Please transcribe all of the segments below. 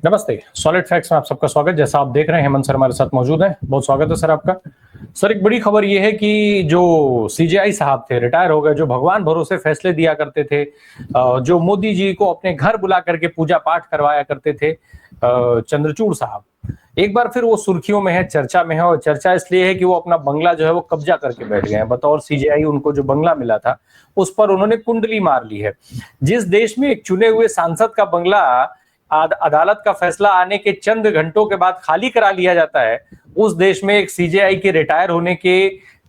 नमस्ते, solid facts में आप सबका स्वागत। जैसा आप देख रहे हैं, हेमंत सर हमारे साथ मौजूद हैं। बहुत स्वागत है सर आपका। सर, एक बड़ी खबर ये है कि जो सीजेआई साहब थे, रिटायर हो गए, जो भगवान भरोसे फैसले दिया करते थे, जो मोदी जी को अपने घर बुला करके पूजा पाठ करवाया करते थे, चंद्रचूड़ साहब, एक बार फिर वो सुर्खियों में है, चर्चा में है। और चर्चा इसलिए है कि वो अपना बंगला जो है वो कब्जा करके बैठ गए हैं। बतौर सीजेआई उनको जो बंगला मिला था उस पर उन्होंने कुंडली मार ली है। जिस देश में एक चुने हुए सांसद का बंगला अदालत का फैसला आने के चंद घंटों के बाद खाली करा लिया जाता है, उस देश में एक सीजेआई के रिटायर होने के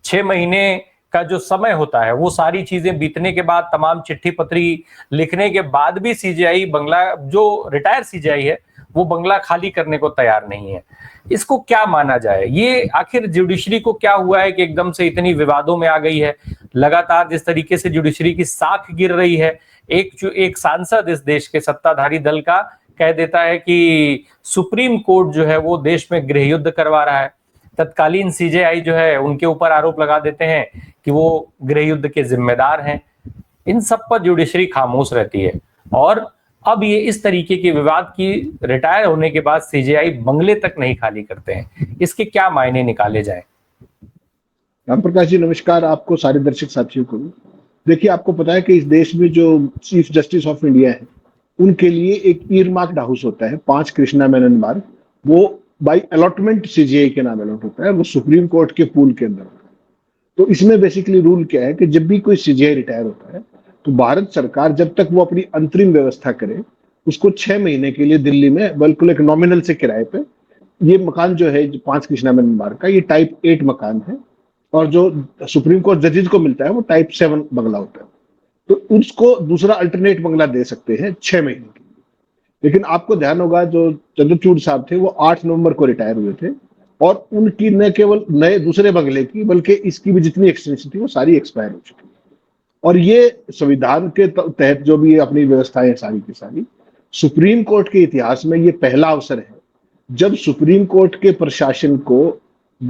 6 महीने का जो समय होता है, वो सारी चीजें बीतने के बाद, तमाम चिट्ठी पत्री लिखने के बाद भी सीजेआई बंगला, जो रिटायर सीजेआई है, वो बंगला खाली करने को तैयार नहीं है। इसको क्या माना जाए? ये आखिर जुडिशरी को क्या हुआ है कि एकदम से इतनी विवादों में आ गई है? लगातार जिस तरीके से जुडिशरी की साख गिर रही है, एक सांसद इस देश के सत्ताधारी दल का कह देता है कि सुप्रीम कोर्ट जो है वो देश में गृह युद्ध करवा रहा है। तत्कालीन सीजेआई जो है उनके ऊपर आरोप लगा देते हैं कि वो गृह युद्ध के जिम्मेदार हैं। इन सब पर जुडिशरी खामोश रहती है। और अब ये इस तरीके के विवाद की रिटायर होने के बाद सीजेआई बंगले तक नहीं खाली करते हैं। इसके क्या मायने निकाले जाए? राम प्रकाश जी नमस्कार, आपको सारे दर्शक साथियों को। देखिए, आपको पता है कि इस देश में जो चीफ जस्टिस ऑफ इंडिया है, उनके लिए एक ईयरमार्क्ड हाउस होता है, 5 कृष्णा मेनन मार्ग। वो बाय अलॉटमेंट सीजीआई के नाम अलॉट होता है, वो सुप्रीम कोर्ट के पूल के अंदर होता है। तो इसमें बेसिकली रूल क्या है कि जब भी कोई सीजीआई रिटायर होता है तो भारत सरकार जब तक वो अपनी अंतरिम व्यवस्था करे, उसको 6 महीने के लिए दिल्ली में बिल्कुल एक नॉमिनल से किराए पे, ये मकान जो है 5 कृष्णा मेनन मार्ग का, ये टाइप 8 मकान है। और जो सुप्रीम कोर्ट जजेस को मिलता है वो टाइप 7 बंगला होता है। तो उसको दूसरा अल्टरनेट बंगला दे सकते हैं 6 महीने के लिए। लेकिन आपको ध्यान होगा, जो चंद्रचूड़ साहब थे वो 8 नवंबर को रिटायर हुए थे, और उनकी न केवल नए दूसरे बंगले की बल्कि इसकी भी जितनी एक्सटेंशन थी वो सारी एक्सपायर हो चुकी। और ये संविधान के तहत जो भी अपनी व्यवस्थाएं सारी की सारी, सुप्रीम कोर्ट के इतिहास में ये पहला अवसर है जब सुप्रीम कोर्ट के प्रशासन को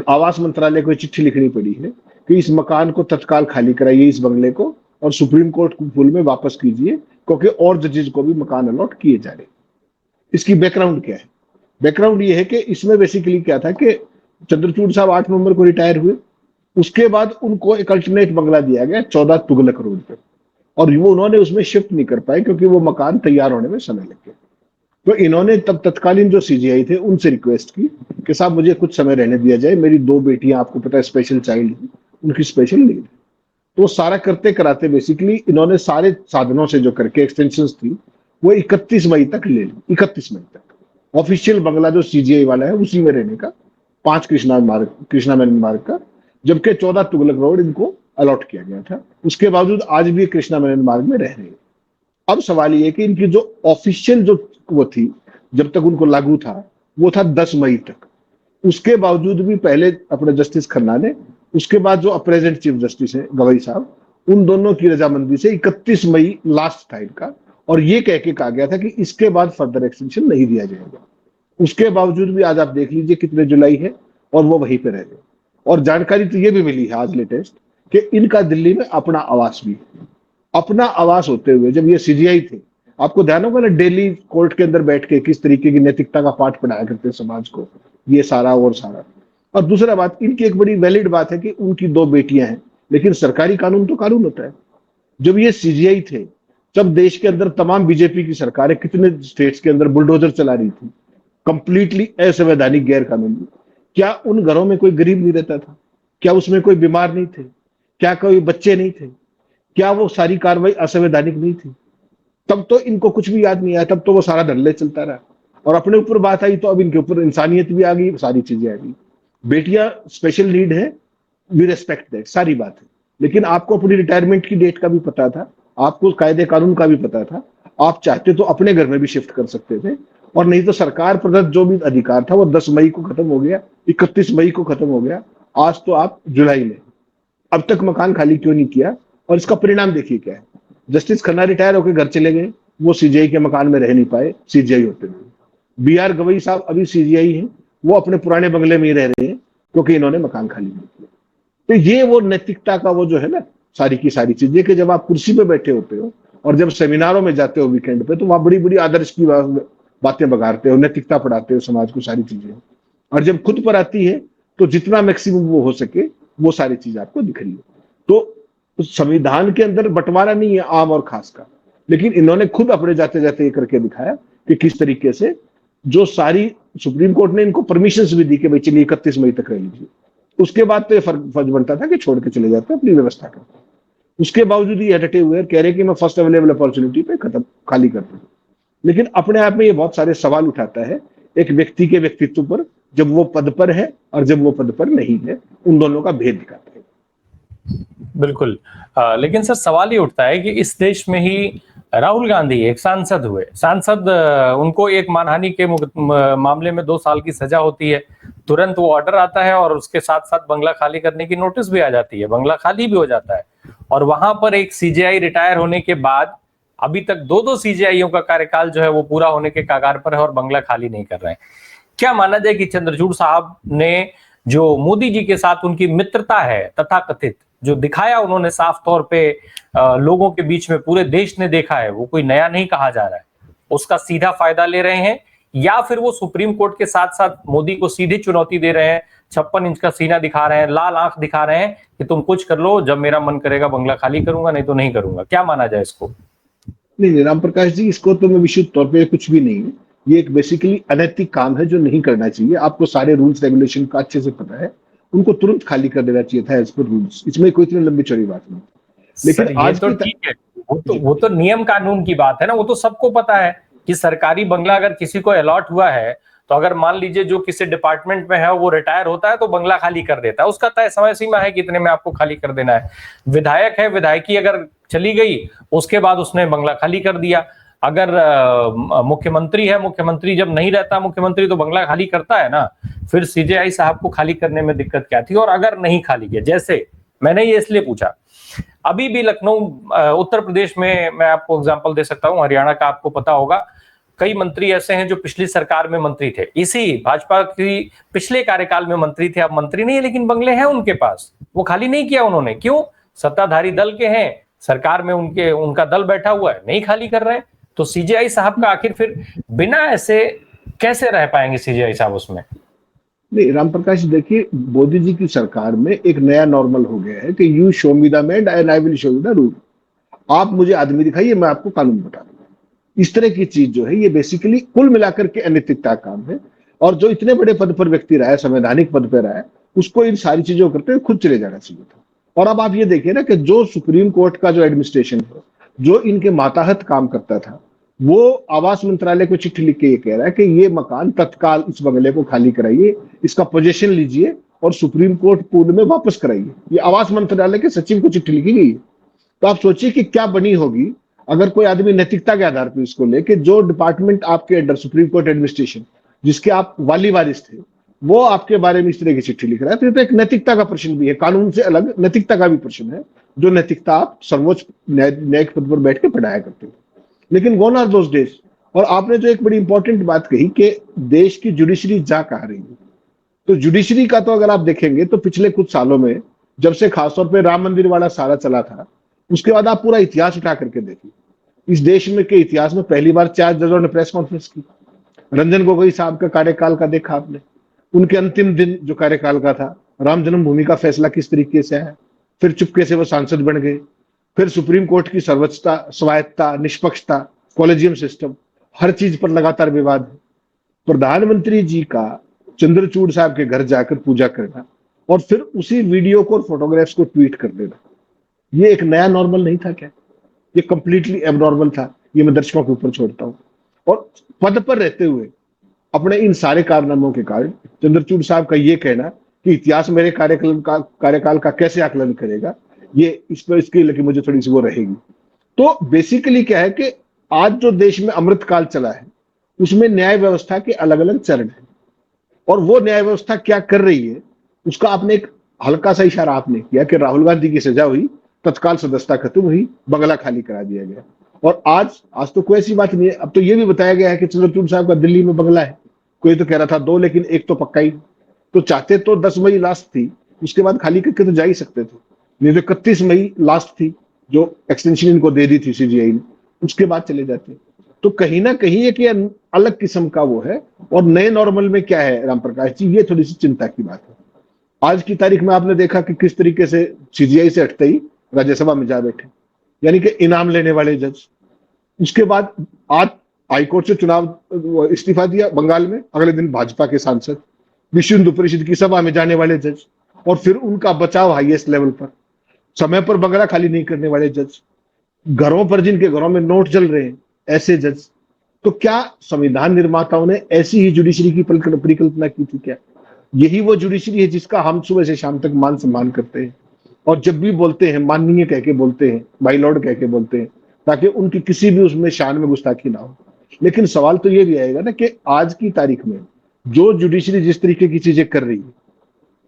आवास मंत्रालय को चिट्ठी लिखनी पड़ी है कि इस मकान को तत्काल खाली कराइए, इस बंगले को, और सुप्रीम कोर्ट फुल में वापस कीजिए, क्योंकि और जजेस को भी मकान अलॉट किए जा रहे हैं। इसकी बैकग्राउंड क्या है? बैकग्राउंड ये है कि इसमें बेसिकली क्या था कि चंद्रचूड़ साहब 8 नवंबर को रिटायर हुए, उसके बाद उनको एक अल्टरनेट बंगला दिया गया 14 तुगलक रोड पे, और वो उन्होंने उसमें शिफ्ट नहीं कर पाए क्योंकि वो मकान तैयार होने में समय लग गया। तो इन्होंने तब तत्कालीन जो सीजीआई थे उनसे रिक्वेस्ट की कि साहब मुझे कुछ समय रहने दिया जाए, मेरी 2 बेटियां, आपको पता है, स्पेशल चाइल्ड, उनकी स्पेशल नीड है। तो सारा करते कराते बेसिकली इन्होंने सारे साधनों से जो करके एक्सटेंशन थी वो 31 मई तक ले ली। 31 मई तक ऑफिशियल बंगला जो सीजीआई वाला है उसी में रहने का, 5 कृष्णा मेनन मार्ग का, जबकि 14 तुगलक रोड इनको अलॉट किया गया था। उसके बावजूद आज भी कृष्णा मेनन मार्ग में रह रहे हैं। अब सवाल ये है कि इनकी जो ऑफिशियल जो वो थी, जब तक उनको लागू था, वो था 10 मई तक। उसके बावजूद भी पहले अपने जस्टिस खन्ना ने, उसके बाद जो प्रेजेंट चीफ जस्टिस है गवई साहब, उन दोनों की रजामंदी से 31 मई लास्ट था इनका, और ये कह के कहा गया था कि इसके बाद फर्दर एक्सटेंशन नहीं दिया जाएगा। उसके बावजूद भी आज आप देख लीजिए कितने जुलाई है और वो वहीं पे रह गए। और जानकारी तो ये भी मिली है आज लेटेस्ट कि इनका दिल्ली में अपना आवास भी है। अपना आवास होते हुए जब ये सीजीआई थे, आपको ध्यान होगा ना, डेली कोर्ट के अंदर बैठ के किस तरीके की नैतिकता का पाठ पढ़ाया करते हैं समाज को, ये सारा और सारा। और दूसरा बात, इनकी एक बड़ी वैलिड बात है कि उनकी 2 बेटियां हैं, लेकिन सरकारी कानून तो कानून होता है। जब ये सीजीआई थे, जब देश के अंदर तमाम बीजेपी की सरकारें कितने स्टेट्स के अंदर बुलडोजर चला रही थी, कंप्लीटली असंवैधानिक, गैर कानूनी, क्या उन घरों में कोई गरीब नहीं रहता था? क्या उसमें कोई बीमार नहीं थे? क्या कोई बच्चे नहीं थे? क्या वो सारी कार्रवाई असंवैधानिक नहीं थी? तब तो इनको कुछ भी याद नहीं आया, तब तो वो सारा धड़ल्ले चलता रहा। और अपने ऊपर बात आई तो अब इनके ऊपर इंसानियत भी आ गई, सारी चीजें आ गई। बेटियां स्पेशल नीड है, वी रेस्पेक्ट दैट, सारी बात है। लेकिन आपको अपनी रिटायरमेंट की डेट का भी पता था, आपको कायदे कानून का भी पता था। आप चाहते तो अपने घर में भी शिफ्ट कर सकते थे, और नहीं तो सरकार प्रदत्त जो भी अधिकार था वो 10 मई को खत्म हो गया, 31 मई को खत्म हो गया। आज तो आप जुलाई में, अब तक मकान खाली क्यों नहीं किया? और इसका परिणाम देखिए क्या है। जस्टिस खन्ना रिटायर होकर घर चले गए, वो सीजीआई के मकान में रह नहीं पाए सीजीआई होते हुए। बीआर गवई साहब अभी सीजीआई हैं, वो अपने पुराने बंगले में ही रह रहे हैं क्योंकि इन्होंने मकान खाली नहीं किया। तो ये वो नैतिकता का वो जो है ना, सारी की सारी चीजें, कि जब आप कुर्सी पे बैठे होते हो और जब सेमिनारों में जाते हो वीकेंड पे, तो वहां बड़ी बड़ी आदर्श की बातें बघाड़ते हो, नैतिकता पढ़ाते हो समाज को, सारी चीजें। और जब खुद पर आती है तो जितना मैक्सिमम वो हो सके वो सारी चीज आपको दिख रही है। तो संविधान के अंदर बंटवारा नहीं है आम और खास का, लेकिन इन्होंने खुद अपने जाते जाते ये करके दिखाया कि किस तरीके से जो सारी सुप्रीम कोर्ट ने इनको परमिशन भी दी कि भाई चलिए 31 मई तक रह लीजिए। उसके बाद तो ये फर्ज बनता था कि छोड़ के चले जाते अपनी व्यवस्था करते। उसके बावजूद ये डटे हुए कह रहे कि मैं फर्स्ट अवेलेबल अपॉर्चुनिटी पे खत्म खाली कर दूं। लेकिन अपने आप में ये बहुत सारे सवाल उठाता है एक व्यक्ति के व्यक्तित्व पर, जब वो पद पर है और जब वो पद पर नहीं है, उन दोनों का भेद दिखाता है। बिल्कुल। लेकिन सर सवाल ये उठता है कि इस देश में ही राहुल गांधी एक सांसद हुए, उनको एक मानहानि के मामले में 2 साल की सजा होती है, तुरंत वो ऑर्डर आता है और उसके साथ साथ बंगला खाली करने की नोटिस भी आ जाती है, बंगला खाली भी हो जाता है। और वहां पर एक सीजेआई रिटायर होने के बाद अभी तक 2 सीजेआईओ का कार्यकाल जो है वो पूरा होने के कगार पर है और बंगला खाली नहीं कर रहे हैं। क्या माना जाए कि चंद्रचूड़ साहब ने जो मोदी जी के साथ उनकी मित्रता है तथाकथित, जो दिखाया उन्होंने साफ तौर पे लोगों के बीच में, पूरे देश ने देखा है, वो कोई नया नहीं कहा जा रहा है, उसका सीधा फायदा ले रहे हैं, या फिर वो सुप्रीम कोर्ट के साथ साथ मोदी को सीधी चुनौती दे रहे हैं, 56 इंच का सीना दिखा रहे हैं, लाल आंख दिखा रहे हैं कि तुम कुछ कर लो, जब मेरा मन करेगा बंगला खाली करूंगा, नहीं तो नहीं करूंगा। क्या माना जाए इसको? नहीं राम प्रकाश जी, इसको तो मैं विशुद्ध तौर पे कुछ भी नहीं है। ये एक बेसिकली अनैतिक काम है जो नहीं करना चाहिए। आपको सारे रूल्स रेगुलेशन का अच्छे से पता है, उनको तुरंत खाली कर देना चाहिए था एज पर रूल्स। इसमें कोई इतनी लंबी चौड़ी बात नहीं। लेकिन सर, ये तो ठीक है, वो तो नियम कानून की बात है ना, वो तो सबको पता है कि सरकारी बंगला अगर किसी को अलॉट हुआ है, तो अगर मान लीजिए जो किसी डिपार्टमेंट में है वो रिटायर होता है तो बंगला खाली कर देता है, उसका तय समय सीमा है कि इतने में आपको खाली कर देना है। विधायक है, विधायकी अगर चली गई उसके बाद उसने बंगला खाली कर दिया। अगर मुख्यमंत्री है, मुख्यमंत्री जब नहीं रहता मुख्यमंत्री तो बंगला खाली करता है ना। फिर सीजेआई साहब को खाली करने में दिक्कत क्या थी? और अगर नहीं खाली किया, जैसे मैंने ये इसलिए पूछा, अभी भी लखनऊ उत्तर प्रदेश में मैं आपको एग्जांपल दे सकता हूं, हरियाणा का आपको पता होगा, कई मंत्री ऐसे हैं जो पिछली सरकार में मंत्री थे, इसी भाजपा की पिछले कार्यकाल में मंत्री थे, अब मंत्री नहीं है लेकिन बंगले हैं उनके पास, वो खाली नहीं किया उन्होंने। क्यों? सत्ताधारी दल के हैं, सरकार में उनका दल बैठा हुआ है, नहीं खाली कर रहे हैं। तो सीजेआई साहब का आखिर फिर बिना ऐसे कैसे रह पाएंगे सीजेआई साहब उसमें? नहीं राम प्रकाश, देखिए मोदी जी की सरकार में एक नया नॉर्मल हो गया है कि you show me the man and I will show you the rule. आप मुझे आदमी दिखाइए, मैं आपको कानून बता दूंगा। इस तरह की चीज जो है ये बेसिकली कुल मिलाकर के अनैतिकता काम है। और जो इतने बड़े पद पर व्यक्ति रहा है, संवैधानिक पद पर रहा है, उसको इन सारी चीजों को करते हुए खुद चले जाना चाहिए था। और अब आप ये देखिए ना कि जो सुप्रीम कोर्ट का जो एडमिनिस्ट्रेशन है, जो इनके माताहत काम करता था, वो आवास मंत्रालय को चिट्ठी लिख के ये कह रहा है कि ये मकान तत्काल इस बंगले को खाली कराइए, इसका पोजीशन लीजिए और सुप्रीम कोर्ट पूर्ण में वापस कराइए। ये आवास मंत्रालय के सचिव को चिट्ठी लिखी गई है। तो आप सोचिए कि क्या बनी होगी अगर कोई आदमी नैतिकता के आधार पर इसको लेके, जो डिपार्टमेंट आपके अंडर सुप्रीम कोर्ट एडमिनिस्ट्रेशन जिसके आप वाली वारिस थे, वो आपके बारे में इस तरह की चिट्ठी लिख रहा है। तो ये तो एक नैतिकता का प्रश्न भी है, कानून से अलग नैतिकता का भी प्रश्न है, जो नैतिकता आप सर्वोच्च न्यायिक पद पर बैठ के पढ़ाया करते हो। लेकिन गोन आर दोस डेज। और आपने जो एक बड़ी इंपॉर्टेंट बात कही कि देश की जुडिशरी जा कहा रही है, तो जुडिशरी का तो अगर आप देखेंगे तो पिछले कुछ सालों में, जब से खासतौर पर राम मंदिर वाला सारा चला था, उसके बाद आप पूरा इतिहास उठा करके देखिए। इस देश में के इतिहास में पहली बार 4 जजों ने प्रेस कॉन्फ्रेंस की। रंजन गोगोई साहब का कार्यकाल का देखा आपने, उनके अंतिम दिन जो कार्यकाल का था, राम जन्मभूमि का फैसला किस तरीके से है, फिर चुपके से वो सांसद बन गए। फिर सुप्रीम कोर्ट की सर्वोच्चता, स्वायत्ता, निष्पक्षता, कॉलेजियम सिस्टम, हर चीज पर लगातार विवाद है। प्रधानमंत्री जी का चंद्रचूड़ साहब के घर जाकर पूजा करना और फिर उसी वीडियो को और फोटोग्राफ्स को ट्वीट कर देना, ये एक नया नॉर्मल नहीं था क्या? ये कंप्लीटली एबनॉर्मल था। ये मैं दर्शकों के ऊपर छोड़ता हूं। और पद पर रहते हुए अपने इन सारे कारनामों के कारण चंद्रचूड़ साहब का ये कहना कि इतिहास मेरे कार्यकाल का कैसे आकलन करेगा, ये इस पर इसके लिए मुझे थोड़ी सी वो रहेगी। तो बेसिकली क्या है कि आज जो देश में अमृतकाल चला है, उसमें न्याय व्यवस्था के अलग अलग चरण हैं, और वो न्याय व्यवस्था क्या कर रही है उसका आपने एक हल्का सा इशारा आपने किया कि राहुल गांधी की सजा हुई, तत्काल सदस्यता खत्म हुई, बंगला खाली करा दिया गया। और आज तो कोई ऐसी बात नहीं है। अब तो ये भी बताया गया है कि चंद्रचूड़ साहब का दिल्ली में बंगला है। कोई तो कह रहा था 2, लेकिन एक तो पक्का ही। तो चाहते तो 10 मई लास्ट थी, उसके बाद खाली करके तो जा ही सकते थे। नहीं तो 31 मई लास्ट थी जो एक्सटेंशन इनको दे दी थी सीजीआई ने, उसके बाद चले जाते। तो कहीं ना कहीं एक ये अलग किस्म का वो है। और नए नॉर्मल में क्या है राम प्रकाश जी, ये थोड़ी सी चिंता की बात है। आज की तारीख में आपने देखा कि किस तरीके से सीजीआई से हटते ही राज्यसभा में जा बैठे, यानी कि इनाम लेने वाले जज। उसके बाद आज हाईकोर्ट से चुनाव इस्तीफा दिया बंगाल में, अगले दिन भाजपा के सांसद, विश्व हिंदू परिषद की सभा में जाने वाले जज, और फिर उनका बचाव हाईएस्ट लेवल पर, समय पर बंगला खाली नहीं करने वाले जज, घरों पर जिनके घरों में नोट चल रहे हैं ऐसे जज। तो क्या संविधान निर्माताओं ने ऐसी ही जुडिशरी की परिकल्पना की थी क्या? यही वो जुडिशरी है जिसका हम सुबह से शाम तक मान सम्मान करते हैं, और जब भी बोलते हैं माननीय कह के बोलते हैं, माय लॉर्ड कह के बोलते हैं, ताकि उनकी किसी भी उसमें शान में गुस्ताखी ना हो। लेकिन सवाल तो ये भी आएगा ना कि आज की तारीख में जो जुडिशरी जिस तरीके की चीजें कर रही है,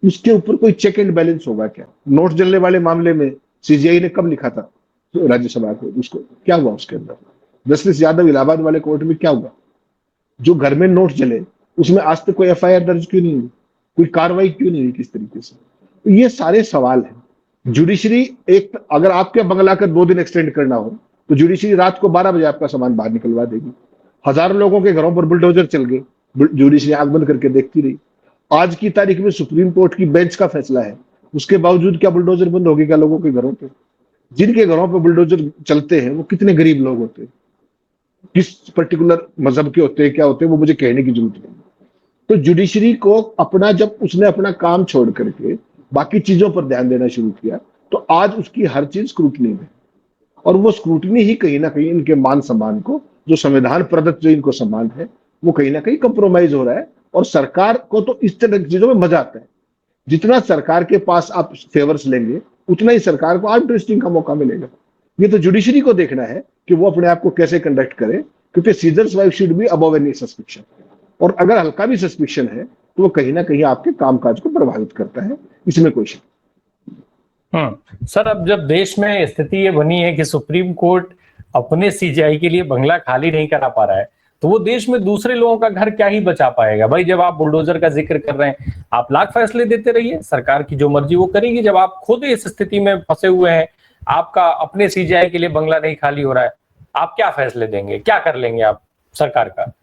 उसके ऊपर कोई चेक एंड बैलेंस होगा क्या? नोट जलने वाले मामले में सीजीआई ने कब लिखा था तो राज्यसभा को, उसको क्या हुआ उसके अंदर? जस्टिस यादव इलाहाबाद वाले कोर्ट में क्या हुआ? जो घर में नोट जले उसमें आज तक कोई एफआईआर दर्ज क्यों नहीं हुई, कोई कार्रवाई क्यों नहीं हुई किस तरीके से? तो ये सारे सवाल हैं। जुडिशरी एक, अगर आपके बंगला कर 2 दिन एक्सटेंड करना हो तो जुडिशरी रात को 12 बजे आपका सामान बाहर निकलवा देगी। हजारों लोगों के घरों पर बुलडोजर चल गए, जुडिशरी आंख बंद करके देखती रही। आज की तारीख में सुप्रीम कोर्ट की बेंच का फैसला है, उसके बावजूद क्या बुलडोजर बंद होगी क्या लोगों के घरों पे? जिनके घरों पे बुलडोजर चलते हैं वो कितने गरीब लोग होते हैं, किस पर्टिकुलर मजहब के होते हैं, क्या होते हैं, वो मुझे कहने की जरूरत नहीं। तो जुडिशरी को अपना, जब उसने अपना काम छोड़ करके बाकी चीजों पर ध्यान देना शुरू किया, तो आज उसकी हर चीज स्क्रूटनी में, और वो स्क्रूटनी ही कहीं ना कहीं इनके मान सम्मान को, जो संविधान प्रदत्त जो इनको सम्मान है, वो कहीं ना कहीं कंप्रोमाइज हो रहा है। और सरकार को तो इस तरह की चीजों में मजा आता है। जितना सरकार के पास आप फेवर्स लेंगे उतना ही सरकार को आर्म ट्विस्टिंग का मौका मिलेगा। ये तो जुडिशरी को देखना है कि वो अपने आप को कैसे कंडक्ट करे, क्योंकि Caesar's wife should be above any suspicion, और अगर हल्का भी सस्पिक्शन है तो वो कहीं ना कहीं आपके कामकाज को प्रभावित करता है, इसमें कोई शक। सर, अब जब देश में स्थिति ये बनी है कि सुप्रीम कोर्ट अपने सीजीआई के लिए बंगला खाली नहीं करा पा रहा है, तो वो देश में दूसरे लोगों का घर क्या ही बचा पाएगा? भाई, जब आप बुलडोजर का जिक्र कर रहे हैं, आप लाख फैसले देते रहिए, सरकार की जो मर्जी वो करेगी। जब आप खुद इस स्थिति में फंसे हुए हैं, आपका अपने सीजीआई के लिए बंगला नहीं खाली हो रहा है, आप क्या फैसले देंगे, क्या कर लेंगे आप सरकार का?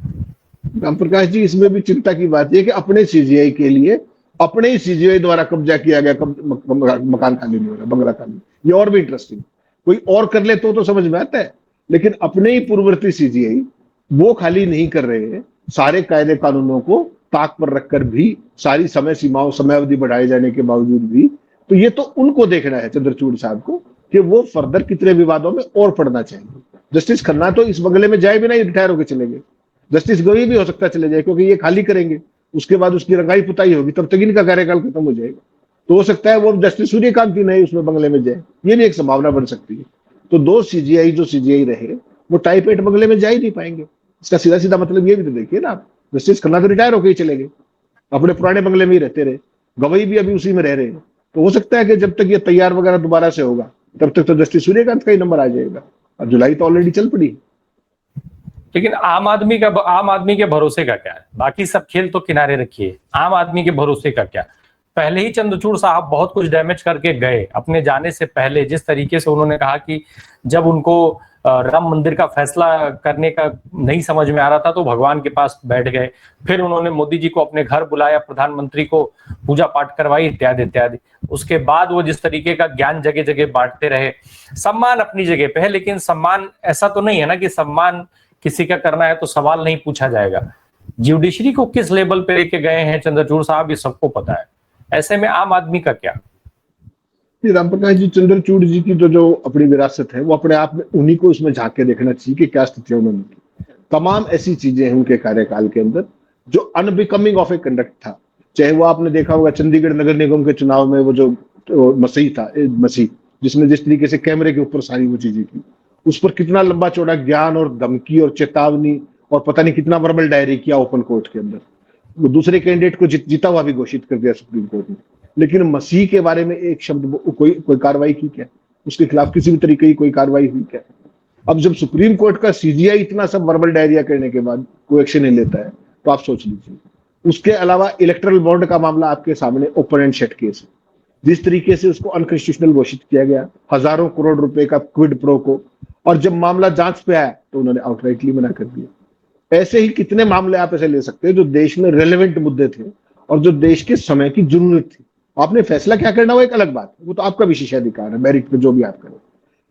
राम प्रकाश जी, इसमें भी चिंता की बात है कि अपने सीजीआई के लिए अपने ही सीजीआई द्वारा कब्जा किया गया मकान खाली नहीं हो रहा, बंगला खाली। ये और भी इंटरेस्टिंग, कोई और कर ले तो समझ में आता है, लेकिन अपने ही पूर्ववर्ती सीजीआई वो खाली नहीं कर रहे हैं। सारे कायदे कानूनों को ताक पर रखकर भी, सारी समय सीमाओं, समय अवधि बढ़ाए जाने के बावजूद भी, तो ये तो उनको देखना है चंद्रचूड़ साहब को कि वो फर्दर कितने विवादों में और पड़ना चाहिए। जस्टिस खन्ना तो इस बंगले में जाए भी नहीं, रिटायर होकर चले गए। जस्टिस गोई भी हो सकता है चले जाए, क्योंकि ये खाली करेंगे, उसके बाद उसकी रंगाई पुताई होगी, तब तक इनका कार्यकाल खत्म हो जाएगा। तो हो सकता है वो जस्टिस सूर्यकांत ही नहीं उसमें बंगले में जाए, ये भी एक संभावना बन सकती है। तो 2 सीजीआई जो सीजीआई रहे वो टाइप 8 बंगले में जा ही नहीं पाएंगे। इसका सीधा सीधा मतलब ये भी तो देखिए ना आप, जस्टिस खन्ना तो रिटायर होकर ही चले गए, अपने पुराने बंगले में ही रहते रहे, गवई भी अभी उसी में रह रहे हैं। तो हो सकता है कि जब तक ये तैयार वगैरह दोबारा से होगा तब तक तो जस्टिस सूर्यकांत का ही नंबर आ जाएगा, और जुलाई तो ऑलरेडी चल पड़ी। लेकिन आम आदमी के भरोसे का क्या है? बाकी सब खेल तो किनारे रखिए, आम आदमी के भरोसे का क्या? पहले ही चंद्रचूड़ साहब बहुत कुछ डैमेज करके गए अपने जाने से पहले। जिस तरीके से उन्होंने कहा कि जब उनको राम मंदिर का फैसला करने का नहीं समझ में आ रहा था तो भगवान के पास बैठ गए, फिर उन्होंने मोदी जी को अपने घर बुलाया, प्रधानमंत्री को पूजा पाठ करवाई, इत्यादि इत्यादि। उसके बाद वो जिस तरीके का ज्ञान जगह जगह बांटते रहे। सम्मान अपनी जगह पे है, लेकिन सम्मान ऐसा तो नहीं है ना कि सम्मान किसी का करना है तो सवाल नहीं पूछा जाएगा। जुडिशरी को किस लेवल पे लेके गए हैं चंद्रचूड़ साहब, ये सबको पता है। ऐसे में आम आदमी का क्या? राम प्रकाश जी, चंद्रचूड़ जी की जो अपनी विरासत है वो अपने आप में उन्हीं को उसमें झांक के देखना चाहिए कि क्या स्थिति उन्होंने की। तमाम ऐसी चीजें हैं उनके कार्यकाल के अंदर जो अनबिकमिंग ऑफ ए कंडक्ट था। चाहे वो आपने देखा होगा चंडीगढ़ नगर निगम के चुनाव में वो जो मसीह था, मसीह, जिसमें जिस तरीके से कैमरे के ऊपर सारी वो चीजें की, उस पर कितना लंबा चौड़ा ज्ञान और धमकी और चेतावनी और पता नहीं कितना वर्बल डायरी किया ओपन कोर्ट के अंदर। वो दूसरे कैंडिडेट को जीता हुआ भी घोषित कर दिया सुप्रीम कोर्ट ने, लेकिन मसीह के बारे में एक शब्द कोई कार्रवाई की क्या? उसके खिलाफ किसी भी तरीके की कोई कार्रवाई हुई क्या? अब जब सुप्रीम कोर्ट का सीजीआई इतना सब वर्बल डायरिया करने के बाद कोई एक्शन नहीं लेता है तो आप सोच लीजिए। उसके अलावा इलेक्टरल बॉन्ड का मामला आपके सामने ओपन एंड शट केस है, जिस तरीके से उसको अनकॉन्स्टिट्यूशनल घोषित किया गया, हजारों करोड़ रुपए का क्विड प्रो को और जब मामला जांच पे आया तो उन्होंने आउटराइटली मना कर दिया। ऐसे ही कितने मामले आप ऐसे ले सकते हैं जो देश में रेलेवेंट मुद्दे थे और जो देश के समय की जरूरत थी। आपने फैसला क्या करना वो एक अलग बात है, वो तो आपका विशेषाधिकार है, मेरिट पे जो भी आप करें,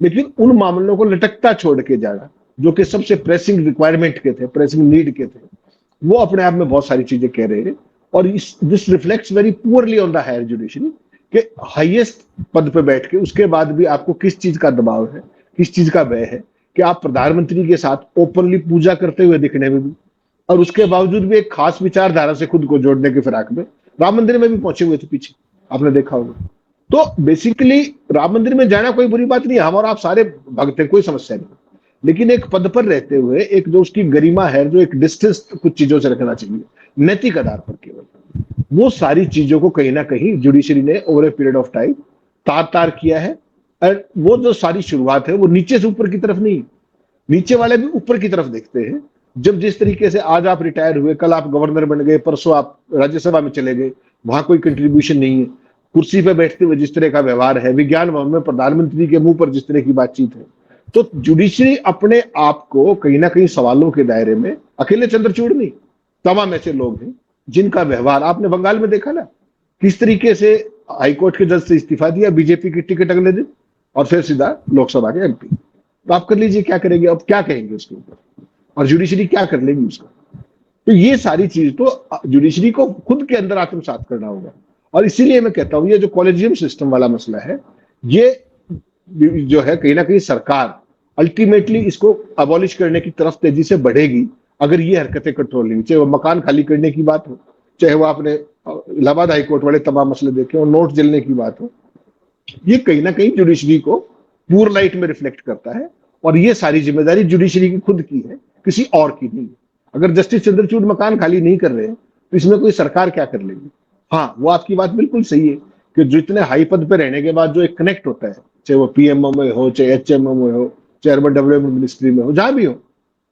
लेकिन उन मामलों को लटकता छोड़ के जाना जो कि सबसे प्रेसिंग रिक्वायरमेंट के थे, प्रेसिंग नीड के थे, वो अपने आप में बहुत सारी चीजें कह रहे हैं। और this reflects very poorly on the higher judiciary कि हाईएस्ट पद पे बैठ के उसके बाद भी आपको किस चीज का दबाव है, किस चीज का भय है कि आप प्रधानमंत्री के साथ ओपनली पूजा करते हुए दिखने में भी, और उसके बावजूद भी एक खास विचारधारा से खुद को जोड़ने की फिराक में राम मंदिर में भी पहुंचे हुए थे पीछे, आपने देखा होगा। तो बेसिकली राम मंदिर में जाना कोई बुरी बात नहीं, हम और आप सारे भक्त हैं, कोई समस्या नहीं, लेकिन एक पद पर रहते हुए एक जो उसकी गरिमा है, जो एक डिस्टेंस कुछ चीजों से रखना चाहिए नैतिक आधार पर केवल, वो सारी चीजों को कहीं ना कहीं जुडिशरी ने over a period of time तार तार किया है। और वो जो सारी शुरुआत है वो नीचे से ऊपर की तरफ नहीं, नीचे वाले भी ऊपर की तरफ देखते हैं। जब जिस तरीके से आज आप रिटायर हुए, कल आप गवर्नर बन गए, परसों आप राज्यसभा में चले गए, वहां कोई कंट्रीब्यूशन नहीं है, कुर्सी पे बैठते हुए जिस तरह का व्यवहार है, विज्ञान भवन में प्रधानमंत्री के मुंह पर जिस तरह की बातचीत है, तो जुडिशरी अपने आप को कहीं ना कहीं सवालों के दायरे में, अकेले चंद्रचूड़ नहीं, तमाम ऐसे लोग हैं जिनका व्यवहार आपने बंगाल में देखा ना, किस तरीके से हाईकोर्ट के जज से इस्तीफा दिया, बीजेपी की टिकट अगले दिन, और फिर सीधा लोकसभा के एमपी। तो आप कर लीजिए क्या करेंगे, अब क्या कहेंगे उसके ऊपर, और जुडिशरी क्या कर लेगी उसका। तो ये सारी चीज तो जुडिशरी को खुद के अंदर आत्मसात करना होगा। और इसीलिए मैं कहता हूं ये जो कॉलेजियम सिस्टम वाला मसला है, ये जो है कहीं ना कहीं सरकार अल्टीमेटली इसको अबॉलिश करने की तरफ तेजी से बढ़ेगी अगर ये हरकतें कंट्रोल नहीं, चाहे वो मकान खाली करने की बात हो, चाहे वो आपने इलाहाबाद हाईकोर्ट वाले तमाम मसले देखे और नोट जलने की बात हो, ये कहीं ना कहीं जुडिशरी को पूर लाइट में रिफ्लेक्ट करता है। और ये सारी जिम्मेदारी जुडिशरी की खुद की है, किसी और की नहीं। अगर जस्टिस चंद्रचूड़ मकान खाली नहीं कर रहे हैं तो इसमें कोई सरकार क्या कर लेगी। हाँ, वो आपकी बात बिल्कुल सही है कि जितने हाई पद पे रहने के बाद जो एक कनेक्ट होता है, चाहे वो पीएमओ में हो, चाहे एचएमओ में हो, चेयरमैन डेवलपमेंट मिनिस्ट्री में हो, जहां भी हो,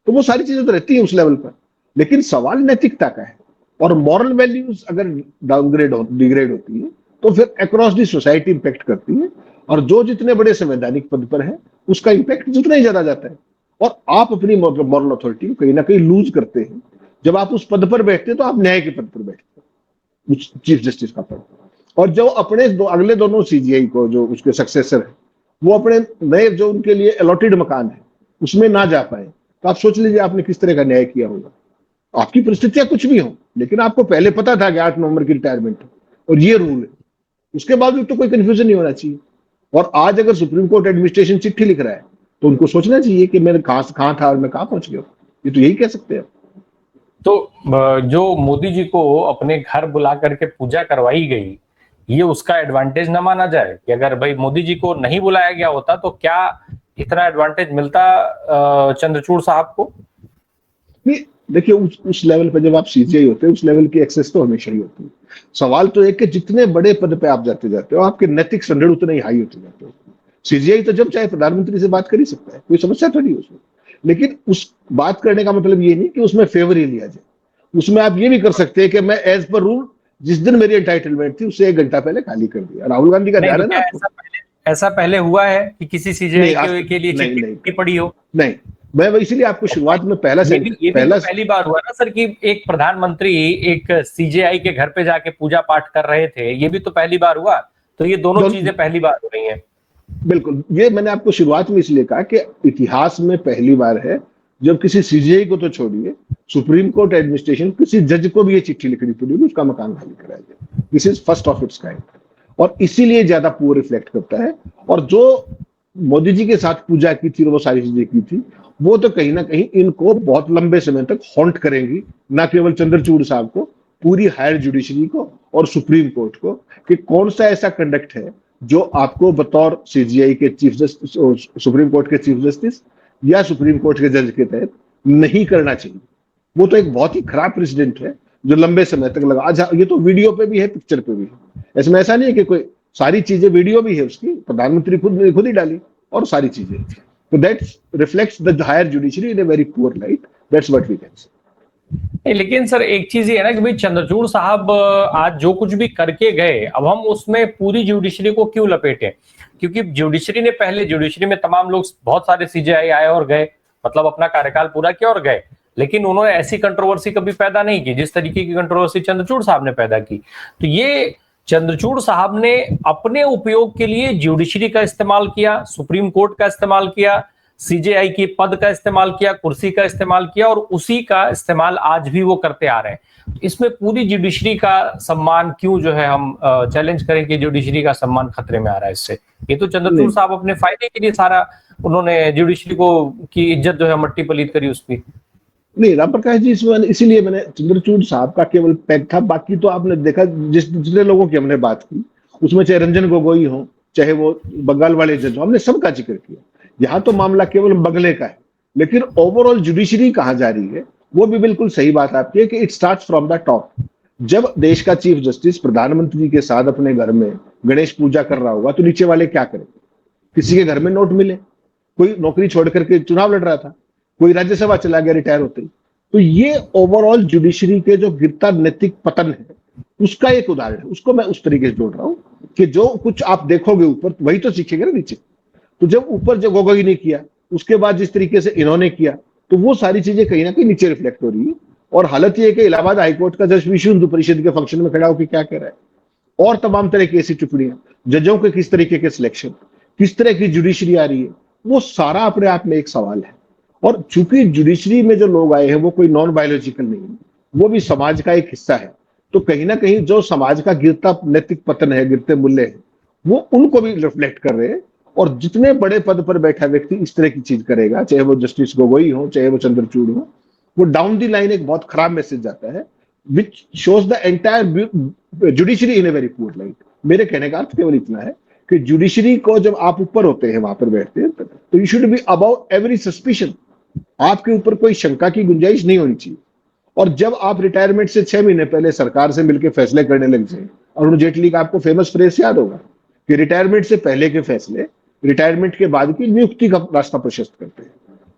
तो वो सारी चीजें तो रहती है उस लेवल पर। लेकिन सवाल नैतिकता का है, और मॉरल वैल्यूज अगर डाउनग्रेड डिग्रेड होती है तो फिर अक्रॉस दी सोसाइटी इंपैक्ट करती है, और जो जितने बड़े संवैधानिक पद पर है उसका इंपैक्ट जितना ही ज्यादा जाता है। और आप अपनी मॉरल अथॉरिटी कहीं ना कहीं लूज करते हैं जब आप उस पद पर बैठते हैं, तो आप न्याय के पद पर बैठते हैं, चीफ जस्टिस का पद। और जो अपने अगले दोनों सीजीआई को जो उसके सक्सेसर है, वो अपने नए जो उनके लिए अलॉटेड मकान है उसमें ना जा पाए, तो आप सोच लीजिए आपने किस तरह का न्याय किया होगा। आपकी परिस्थितियां कुछ भी हो, लेकिन आपको पहले पता था कि 8 नवंबर की रिटायरमेंट है और ये रूल है, उसके बाद भी तो कोई कंफ्यूजन नहीं होना चाहिए। और आज अगर सुप्रीम कोर्ट एडमिनिस्ट्रेशन चिट्ठी लिख रहा है तो उनको सोचना चाहिए कि मैं कहां था और मैं कहां पहुंच गया। ये तो यही कह सकते हैं। तो जो मोदी जी को अपने घर बुला करके पूजा करवाई गई, ये उसका एडवांटेज न माना जाए कि अगर भाई मोदी जी को नहीं बुलाया गया होता तो क्या इतना एडवांटेज मिलता चंद्रचूड़ साहब को? नहीं, देखिए उस लेवल पे जब आप सीजीआई होते हैं उस लेवल की एक्सेस तो हमेशा ही होती है। सवाल तो एक कि जितने बड़े पद पे आप जाते जाते हो आपके नैतिक स्टैंडर्ड उतने ही हाई होते जाते हो। सीजीआई तो जब चाहे प्रधानमंत्री से बात कर ही सकता है, कोई समस्या थोड़ी है उसमें। लेकिन उस बात करने का मतलब ये नहीं कि उसमें फेवर ही लिया जाए। उसमें आप ये भी कर सकते हैं कि मैं एज पर रूल जिस दिन मेरी एंटाइटलमेंट थी उससे 1 घंटा पहले खाली कर दिया। राहुल गांधी का ध्यान है ना आपको? ऐसा पहले हुआ है कि किसी सीजीआई के लिए चिट्ठी पड़ी हो? नहीं, मैं इसीलिए आपको शुरुआत में ये भी तो पहली बार हुआ ना सर कि एक प्रधानमंत्री एक सीजेआई के घर पे जाके पूजा पाठ कर रहे थे, ये भी तो पहली बार हुआ। तो ये दोनों चीजें पहली बार हो रही हैं। बिल्कुल, ये मैंने आपको शुरुआत में इसलिए कहा कि इतिहास में पहली बार है जब किसी सीजीआई को तो छोड़िए, सुप्रीम कोर्ट एडमिनिस्ट्रेशन किसी जज को भी ये चिट्ठी लिखनी पड़ी उसका मकान खाली कराया जाए। This is first of its kind, और इसीलिए ज्यादा पुअर रिफ्लेक्ट करता है। और जो मोदी जी के साथ पूजा की थी और वो सारी चीजें की थी, वो तो कहीं ना कहीं इनको बहुत लंबे समय तक हॉन्ट करेंगी, ना केवल चंद्रचूड़ साहब को, पूरी हायर जुडिशरी को और सुप्रीम कोर्ट को, कि कौन सा ऐसा कंडक्ट है जो आपको बतौर सीजीआई के चीफ जस्टिस, सुप्रीम कोर्ट के चीफ जस्टिस या सुप्रीम कोर्ट के जज के तहत नहीं करना चाहिए। वो तो एक बहुत ही खराब प्रेसिडेंट है जो लंबे समय तक लगा। आज ये तो वीडियो पे भी है, पिक्चर पे भी है, इसमें ऐसा नहीं है कि कोई सारी चीजें, वीडियो भी है उसकी, प्रधानमंत्री खुद ही डाली और सारी चीजें। So that reflects the higher judiciary in a very poor light. That's what we can say. लेकिन सर एक चीज ये है ना कि भाई चंद्रचूड़ साहब आज जो कुछ भी करके गए, अब हम उसमें पूरी जुडिशरी को क्यों लपेटें? क्योंकि जुडिशरी में तमाम लोग, बहुत सारे सीजेआई आए और गए, मतलब अपना कार्यकाल पूरा किया और गए, लेकिन उन्होंने ऐसी कंट्रोवर्सी कभी पैदा नहीं की जिस तरीके की कंट्रोवर्सी चंद्रचूड़ साहब ने पैदा की। तो ये चंद्रचूड़ साहब ने अपने उपयोग के लिए जुडिशरी का इस्तेमाल किया, सुप्रीम कोर्ट का इस्तेमाल किया, सीजेआई की पद का इस्तेमाल किया, कुर्सी का इस्तेमाल किया, और उसी का इस्तेमाल आज भी वो करते आ रहे हैं। इसमें पूरी जुडिशरी का सम्मान क्यों जो है हम चैलेंज करें कि जुडिशरी का सम्मान खतरे में आ रहा है इससे? ये तो चंद्रचूड़ साहब अपने फायदे के लिए सारा उन्होंने जुडिशरी को की इज्जत जो है मट्टी पलीत करी उसकी। नहीं, राम प्रकाश जी, इसमें इसीलिए मैंने चंद्रचूड़ साहब का केवल पैक था। बाकी तो आपने देखा जितने लोगों की हमने बात की उसमें चाहे रंजन गोगोई हो, चाहे वो बंगाल वाले जज हो, हमने सबका जिक्र किया। यहाँ तो मामला केवल बंगले का है, लेकिन ओवरऑल जुडिशरी कहाँ जा रही है वो भी बिल्कुल सही बात आपकी है कि it start from the top. जब देश का चीफ जस्टिस प्रधानमंत्री के साथ अपने घर में गणेश पूजा कर रहा होगा तो नीचे वाले क्या करेंगे? किसी के घर में नोट मिले, कोई नौकरी छोड़ करके चुनाव लड़ रहा था, कोई राज्यसभा चला गया रिटायर होते ही। तो ये ओवरऑल जुडिशरी के जो गिरता नैतिक पतन है उसका एक उदाहरण है। उसको मैं उस तरीके से जोड़ रहा हूं कि जो कुछ आप देखोगे ऊपर वही तो सीखेंगे ना नीचे। तो जब ऊपर जो गोगोई ने किया उसके बाद जिस तरीके से इन्होंने किया तो वो सारी चीजें कहीं ना कहीं नीचे रिफ्लेक्ट हो रही है। और हालत ये है कि इलाहाबाद हाईकोर्ट का जज विश्व हिंदू परिषद के फंक्शन में खड़ा होकर क्या कह रहा है, और तमाम तरह की ऐसी टिप्पणियां, जजों के किस तरीके के सिलेक्शन, किस तरह की जुडिशरी आ रही है, वो सारा अपने आप में एक सवाल है। और चूंकि जुडिशरी में जो लोग आए हैं वो कोई नॉन बायोलॉजिकल नहीं है, वो भी समाज का एक हिस्सा है। तो कहीं ना कहीं जो समाज का गिरता नैतिक पतन है, गिरते मूल्य है, वो उनको भी रिफ्लेक्ट कर रहे हैं। और जितने बड़े पद पर बैठा व्यक्ति इस तरह की चीज करेगा, चाहे वो जस्टिस गोगोई हो, चाहे वो चंद्रचूड़ हो, वो डाउन दी लाइन एक बहुत खराब मैसेज जाता है, which shows the entire judiciary in a very poor light. मेरे कहने का अर्थ केवल इतना है कि जुडिशरी को जब आप ऊपर होते हैं, वहां पर बैठते हैं, तो you should be above every suspicion. आपके ऊपर कोई शंका की गुंजाइश नहीं होनी चाहिए। और जब आप रिटायरमेंट से 6 महीने पहले सरकार से मिलकर फैसले करने लग जाए, अरुण जेटली का आपको फेमस फ्रेज याद होगा कि रिटायरमेंट से पहले के फैसले रिटायरमेंट के बाद की नियुक्ति का रास्ता प्रशस्त करते हैं।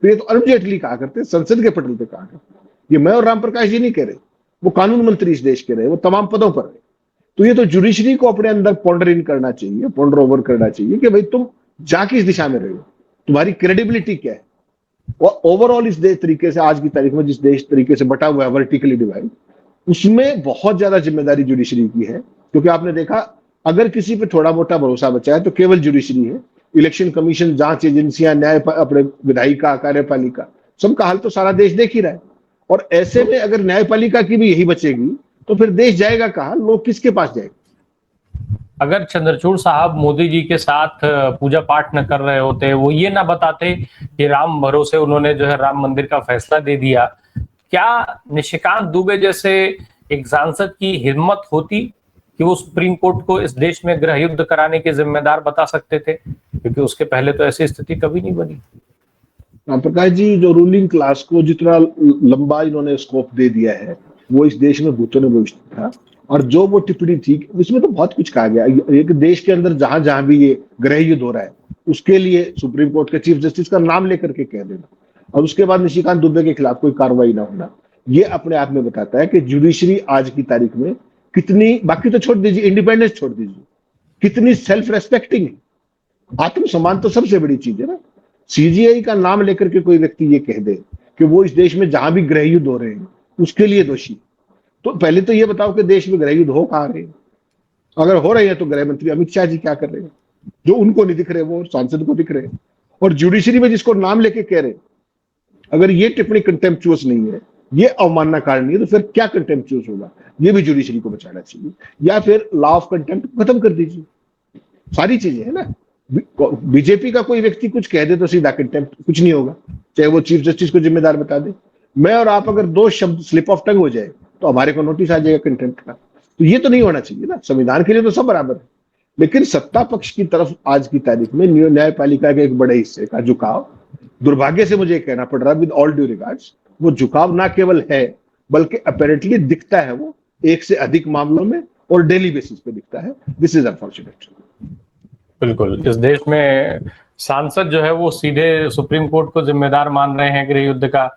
तो ये तो अरुण जेटली कहा करते हैं, संसद के पटल पे कहा करते हैं। ये मैं और राम प्रकाश जी नहीं कह रहे, वो कानून मंत्री इस देश के रहे, वो तमाम पदों पर रहे। तो ये तो जुडिशरी को अपने अंदर पॉन्डर इन करना चाहिए, पॉन्डर ओवर करना चाहिए कि भाई तुम जा किस दिशा में रहे हो, तुम्हारी क्रेडिबिलिटी क्या है। और ओवरऑल इस देश तरीके से आज की तारीख में जिस देश तरीके से बटा हुआ है वर्टिकली डिवाइड, उसमें बहुत ज्यादा जिम्मेदारी जुडिशरी की है। क्योंकि आपने देखा अगर किसी पे थोड़ा मोटा भरोसा बचा है तो केवल जुडिशरी है। इलेक्शन कमीशन, जांच एजेंसियां, न्याय अपने विधायिका, कार्यपालिका, सबका हाल तो सारा देश देख ही रहा है। और ऐसे में अगर न्यायपालिका की भी यही बचेगी तो फिर देश जाएगा कहाँ, लोग किसके पास जाएंगे? अगर चंद्रचूड़ साहब मोदी जी के साथ पूजा पाठ न कर रहे होते, वो ये ना बताते कि राम भरोसे उन्होंने जो है राम मंदिर का फैसला दे दिया, क्या निशिकांत दुबे जैसे एक सांसद की हिम्मत होती कि वो सुप्रीम कोर्ट को इस देश में गृह युद्ध कराने के जिम्मेदार बता सकते थे? क्योंकि उसके पहले तो ऐसी स्थिति कभी नहीं बनी। राम प्रकाश जी, जो रूलिंग क्लास को जितना लंबा इन्होंने स्कोप दे दिया है वो इस देश में भूतों ने भविष्य था। और जो वो टिप्पणी थी उसमें तो बहुत कुछ कहा गया। एक देश के अंदर जहां जहां भी ये गृह युद्ध हो रहा है उसके लिए सुप्रीम कोर्ट के चीफ जस्टिस का नाम लेकर के कह देना, और उसके बाद निशिकांत दुबे के खिलाफ कोई कार्रवाई ना होना, ये अपने आप में बताता है कि जुडिशरी आज की तारीख में कितनी, बाकी तो छोड़ दीजिए, इंडिपेंडेंस छोड़ दीजिए, कितनी सेल्फ रेस्पेक्टिंग है। आत्मसम्मान तो सबसे बड़ी चीज है ना। सीजीआई का नाम लेकर के कोई व्यक्ति ये कह दे कि वो इस देश में जहां भी गृह युद्ध हो रहे हैं उसके लिए दोषी, तो पहले तो ये बताओ कि देश में गृह युद्ध हो कहां रहे हैं? अगर हो रहे हैं तो गृह मंत्री अमित शाह जी क्या कर रहे हैं? जो उनको नहीं दिख रहे वो सांसद को दिख रहे हैं। और जुडिशरी में जिसको नाम लेके कह रहे हैं, अगर ये टिप्पणी कंटेम्पचुअस नहीं है, ये अवमानना कारण नहीं है, तो फिर क्या कंटेम्पचुअस होगा? ये भी जुडिशरी को बचाना चाहिए, या फिर लॉ ऑफ कंटेम्प्ट खत्म कर दीजिए। सारी चीजें है ना। बीजेपी का कोई व्यक्ति कुछ कह दे तो सीधा कंटेम्प्ट, कुछ नहीं होगा, चाहे वो चीफ जस्टिस को जिम्मेदार बता दे। मैं और आप अगर दो शब्द स्लिप ऑफ टंग हो जाए तो हमारे को नोटिस आ जाएगा कंटेम्प्ट का। तो ये तो नहीं होना चाहिए ना। संविधान के लिए तो सब बराबर है, लेकिन सत्ता पक्ष की तरफ आज की तारीख में न्यायपालिका के एक बड़े हिस्से का झुकाव, दुर्भाग्य से मुझे कहना पड़ रहा है विद ऑल ड्यू रिगार्ड्स, वो झुकाव ना केवल है बल्कि अपेरेंटली दिखता है वो एक से अधिक मामलों में और डेली बेसिस पे दिखता है। This is unfortunate. बिल्कुल, इस देश में सांसद जो है वो सीधे सुप्रीम कोर्ट को जिम्मेदार मान रहे हैं गृह युद्ध का।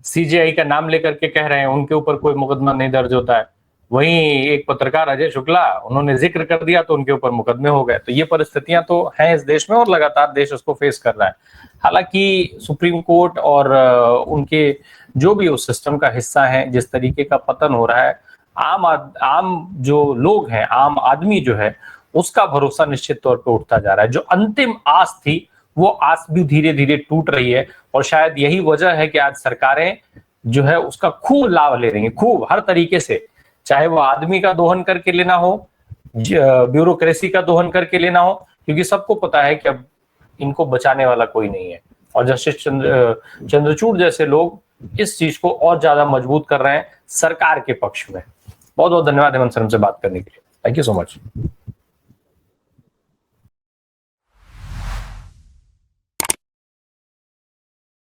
सीजेआई का नाम लेकर के कह रहे हैं उनके ऊपर कोई मुकदमा नहीं दर्ज होता है। वहीं एक पत्रकार अजय शुक्ला, उन्होंने जिक्र कर दिया तो उनके ऊपर मुकदमे हो गए। तो ये परिस्थितियां तो हैं इस देश में और लगातार देश उसको फेस कर रहा है। हालांकि सुप्रीम कोर्ट और उनके जो भी उस सिस्टम का हिस्सा है, जिस तरीके का पतन हो रहा है, आम जो लोग हैं, आम आदमी जो है, उसका भरोसा निश्चित तौर पे उठता जा रहा है। जो अंतिम आस थी वो आस भी धीरे धीरे टूट रही है। और शायद यही वजह है कि आज सरकारें जो है उसका खूब लाभ ले रही हैं, खूब हर तरीके से, चाहे वो आदमी का दोहन करके लेना हो, ब्यूरोक्रेसी का दोहन करके लेना हो, क्योंकि सबको पता है कि अब इनको बचाने वाला कोई नहीं है। और जस्टिस चंद्रचूड़ जैसे लोग इस चीज को और ज्यादा मजबूत कर रहे हैं सरकार के पक्ष में। बहुत बहुत धन्यवाद हेमंत सर हमसे बात करने के लिए। Thank you so much.